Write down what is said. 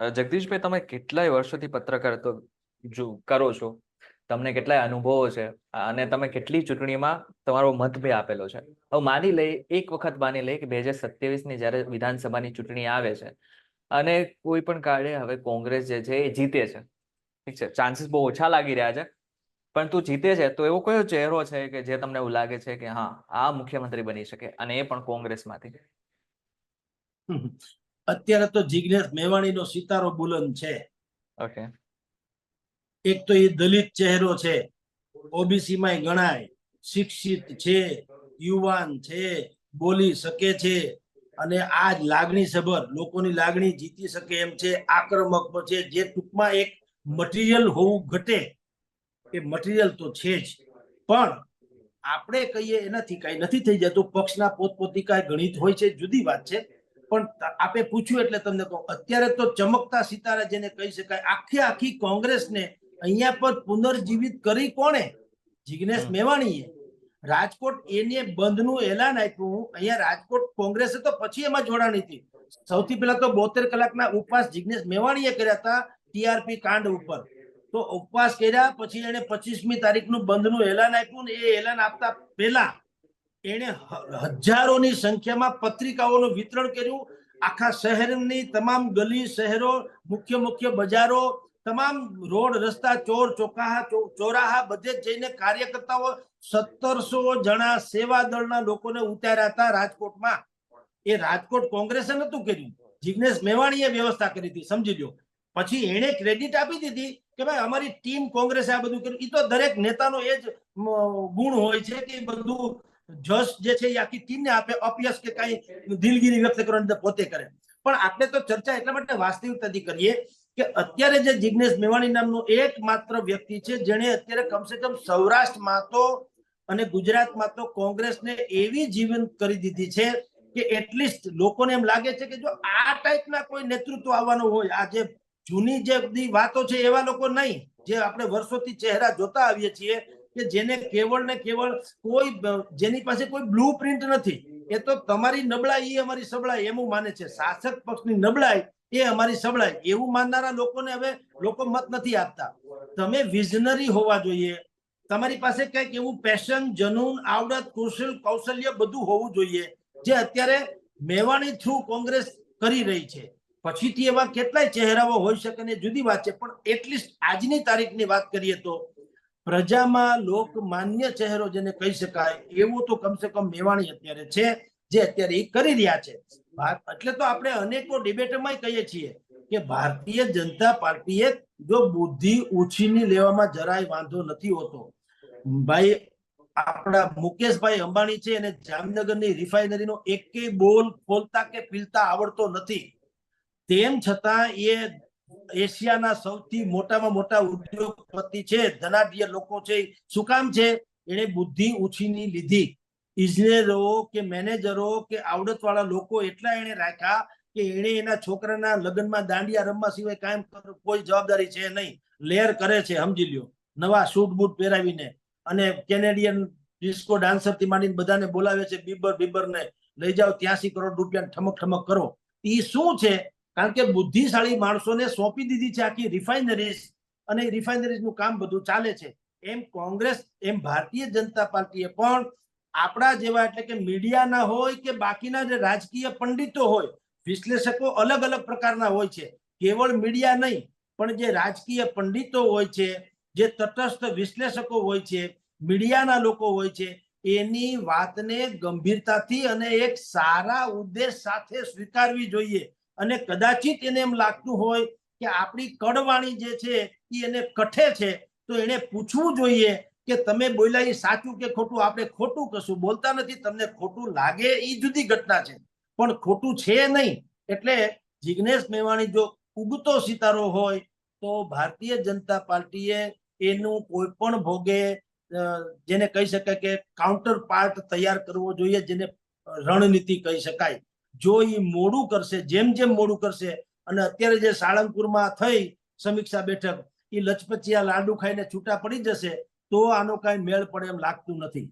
જગદીશભાઈ, તમે કેટલાય વર્ષોથી પત્રકારત્વ કરો છો, તમને કેટલાય અનુભવો છે અને તમે કેટલી ચૂંટણીમાં તમારો મત બી આપેલો છે. હવે માની લઈએ, એક વખત માની લઈએ કે 2027ની જ્યારે વિધાનસભાની ચૂંટણી આવે છે અને કોઈ પણ કારણે હવે કોંગ્રેસ જે છે એ જીતે છે. ઠીક છે, ચાન્સીસ બહુ ઓછા લાગી રહ્યા છે, પણ તું જીતે છે તો એવો કયો ચહેરો છે કે જે તમને એવું લાગે છે કે હા, આ મુખ્યમંત્રી બની શકે, અને એ પણ કોંગ્રેસમાંથી? અત્યારે તો જિગ્નેશ મેવાણીનો સિતારો બુલંદ છે. ઓકે. એક તો એ દલિત ચહેરો છે, ઓબીસી માં ગણાય, શિક્ષિત છે, યુવાન છે, બોલી શકે છે, અને આ લાગણી સભર લોકોની લાગણી જીતી શકે એમ છે, આક્રમક છે, જે ટૂંકમાં એક મટીરિયલ હોવું ઘટે એ મટીરિયલ તો છે જ. પણ આપણે કહીએ એનાથી કઈ નથી થઈ જતું. પક્ષના પોતપોતી કઈ ગણિત હોય છે, જુદી વાત છે. પણ આપે પૂછ્યું એટલે તમને કહું, અત્યારે તો ચમકતા સિતારા જેને કહી શકાય, આખી કોંગ્રેસને અહીંયા પર પુનર્જીવિત કરી કોણે? જિગ્નેશ મેવાણીએ. રાજકોટ એને બંધનું એલાન આપ્યું. અહીંયા રાજકોટ કોંગ્રેસે તો પછી એમાં જોડાણી હતી. સૌથી પહેલા તો 72 કલાકના ઉપવાસ જિગ્નેશ મેવાણીએ કર્યા હતા ટીઆરપી કાંડ ઉપર. તો ઉપવાસ કર્યા પછી એને 25મી તારીખનું બંધનું એલાન આપ્યું ને એ એલાન આપતા પહેલા એને હજારોની સંખ્યામાં પત્રિકાઓનું વિતરણ કર્યું. આખા શહેરની તમામ ગલી શહેરો, મુખ્ય બજારો, તમામ રોડ રસ્તા, ચોરાહા બધે જઈને કાર્યકર્તાઓ 1700 જણા સેવા દળના લોકોને ઉતાર્યા હતા રાજકોટમાં. એ રાજકોટ કોંગ્રેસે નતું કર્યું, જિગ્નેશ મેવાણીએ વ્યવસ્થા કરી હતી, સમજી લો. પછી એને ક્રેડિટ આપી દીધી કે ભાઈ અમારી ટીમ કોંગ્રેસે આ બધું કર્યું. એ તો દરેક નેતાનો એ જ ગુણ હોય છે કે બધું જશ જે છે એ આખી ટીમને આપે, અપયશ કે કઈ દિલગીરી વ્યક્ત કરવાની પોતે કરે. પણ આપણે તો ચર્ચા એટલા માટે વાસ્તવિકતાથી કરીએ કે અત્યારે જે જિગ્નેશ મેવાણી નામનો એકમાત્ર વ્યક્તિ છે જેણે અત્યારે કમસે કમ સૌરાષ્ટ્રમાં તો અને ગુજરાતમાં તો કોંગ્રેસને એવી જીવન કરી દીધી છે કે એટલીસ્ટ લોકોને એમ લાગે છે કે જો આ ટાઈપના કોઈ નેતૃત્વ આવવાનું હોય, આ જે જૂની જે બધી વાતો છે એવા લોકો નહીં, જે આપણે વર્ષોથી ચહેરા જોતા આવીએ છીએ કે જેને કેવળ ને કેવળ કોઈ જેની પાસે કોઈ બ્લુ પ્રિન્ટ નથી. એ તો તમારી નબળાઈ એ અમારી સબળાઈ એવું માને છે. શાસક પક્ષની નબળાઈ એ અમારી સબળાઈ એવું માનનારા લોકોને હવે લોકો મત નથી આપતા. તમે વિઝનરી હોવા જોઈએ, તમારી પાસે કઈક એવું પેશન, જનૂન, આવડત, કૌશલ્ય બધું હોવું જોઈએ, જે અત્યારે મેવાણી થ્રુ કોંગ્રેસ કરી રહી છે. પછીથી એવા કેટલાય ચહેરાઓ હોઈ શકે ને જુદી વાત છે, પણ એટલીસ્ટ આજની તારીખની વાત કરીએ તો પ્રજામાં લોકમાન્ય ચહેરો જેને કહી શકાય એવો તો કમસે કમ મેવાણી અત્યારે છે, જે અત્યારે એ કરી રહ્યા છે. એટલે તો આપણે અનેકો ડિબેટમાં કહીએ છીએ કે ભારતીય જનતા પાર્ટીએ જો બુદ્ધિ ઉછીની લેવામાં જરાય વાંધો નથી હોતો. ભાઈ આપણા મુકેશભાઈ અંબાણી છે અને જામનગરની રિફાઇનરીનો એકેય બોલ ખોલતા કે પીલતા આવડતો નથી. તેમ છતાં એ એશિયાના સૌથી મોટામાં મોટા ઉદ્યોગપતિ છે, ધનાઢ્ય લોકો છે. શું કામ છે? એને બુદ્ધિ ઉછીની લીધી. ઇજનેરો કે મેનેજરો કે આવડત વાળા લોકો એટલા એને રાખ્યા કે એને એના છોકરાના લગ્નમાં દાંડિયા રમવા સિવાય કાયમ કોઈ જવાબદારી છે નહીં. લેર કરે છે, સમજી લ્યો, નવા સૂટ બૂટ પહેરાવીને, અને કેનેડિયન ડિસ્કો ડાન્સર થી માંડીને બધાને બોલાવે છે. બીબર ને લઈ જાઓ, 83 કરોડ રૂપિયા ઠમક કરો. એ શું છે? કારણ કે બુદ્ધિશાળી માણસોને સોંપી દીધી છે આખી રિફાઇનરીઝ, અને રિફાઇનરીઝનું કામ બધું ચાલે છે. એમ કોંગ્રેસ, એમ ભારતીય જનતા પાર્ટીએ પણ આપણા જેવા, એટલે કે મીડિયાના હોય કે બાકીના જે રાજકીય પંડિતો હોય, વિશ્લેષકો અલગ અલગ પ્રકારના હોય છે, કેવળ મીડિયા નહીં, પણ જે રાજકીય પંડિતો હોય છે, જે તટસ્થ વિશ્લેષકો હોય છે, મીડિયાના લોકો હોય છે, એની વાતને ગંભીરતાથી અને એક સારા ઉદ્દેશ સાથે સ્વીકારવી જોઈએ. અને કદાચિત એને એમ લાગતું હોય કે આપણી કડવાણી જે છે એ એને કઠે છે, તો એને પૂછવું જોઈએ કે તમે બોલ્યા એ સાચું કે ખોટું. આપણે ખોટું કશું બોલતા નથી, તમને ખોટું લાગે એ જુદી ઘટના છે, પણ ખોટું છે નહીં. એટલે જિગ્નેશ મેવાણી જો ઉગતો સિતારો હોય તો ભારતીય જનતા પાર્ટીએ એનું કોઈ પણ ભોગે જેને કહી શકાય કે કાઉન્ટર પાર્ટ તૈયાર કરવો જોઈએ, જેને રણનીતિ કહી શકાય. જો એ મોડું કરશે, જેમ મોડું કરશે, અને અત્યારે જે સાળંગપુરમાં થઈ સમીક્ષા બેઠક, એ લચપચિયા લાડુ ખાઈને છૂટા પડી જશે, તો આનો કઈ મેળ પડે એમ લાગતું નથી.